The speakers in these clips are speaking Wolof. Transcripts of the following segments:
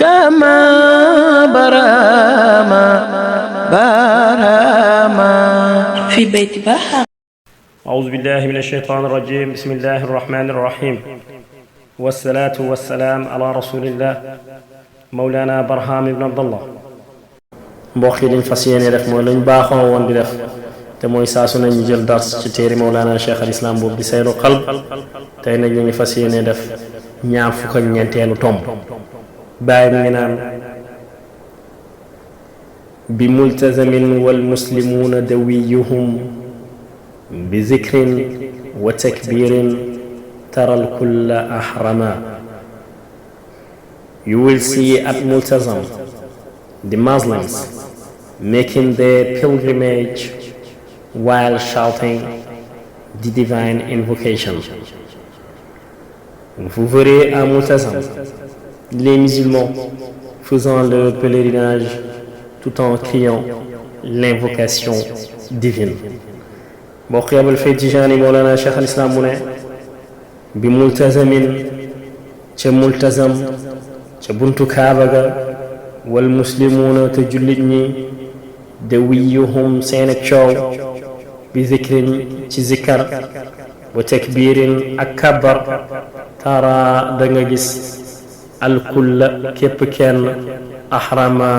كما براما في بيت بحر. أعوذ بالله من الشيطان الرجيم. بسم الله الرحمن الرحيم، والصلاة والسلام على رسول الله مولانا برهام بن عبد الله. mbokk yi liñ fas yéene def mooy luñ baaxoo woon di def te mooy saa su nañu jël dars ci téere Mawlana Cheikh al Islam boobu di Sayrul Qalb. tey nag ñu ngi fas yéene def ñaar fukk ak ñeenteelu tomb. bàyyi mi ngi naan bi multazamin wal muslimuuna dawiyuhum bi zikrin wa takbirin taral kulla ahrama. You will see at Multazam the Muslims making their pilgrimage while shouting the divine invocation. Vous verrez à Multazam les musulmans faisant leur pèlerinage tout en criant l'invocation divine. mbokk yi Abul Fayd Tijaani Mawlana Cheikh al Islam mu ne bi multazamin ca multazam ca buntu kaaba ga wal muslimuuna te jullit ñi dawiyuhum seen ak coow bi zikrin ci zikkar wa takbirin ak kabar tara da nga gis alkulla képp kenn ahrama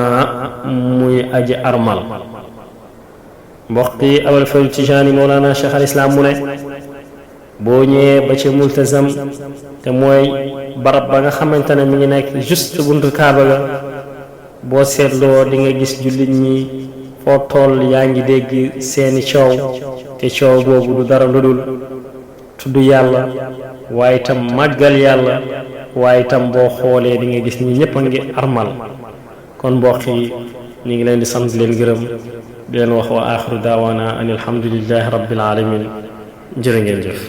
muy aji armal. mbokk yi Abul Fayd Tijaani Mawlana Cheikh al Islam mu ne boo ñëwee ba ci multazam te mooy barab ba nga xamante ne mi ngi nekk juste buntu kaaba ga boo seetloo di nga gis jullit ñi foo toll yaa ngi dégg seeni coow te coow boobu du dara lu dul tudd yàlla waaye itam màggal yàlla waaye itam boo xoolee di nga gis ñi ñëpp a ngi armal. kon mbokk yi ñu ngi leen di sant leen gërëm di leen wax wa axiru daawaana an alhamdulillahi rabbil alamin. jërë ngeen jëf.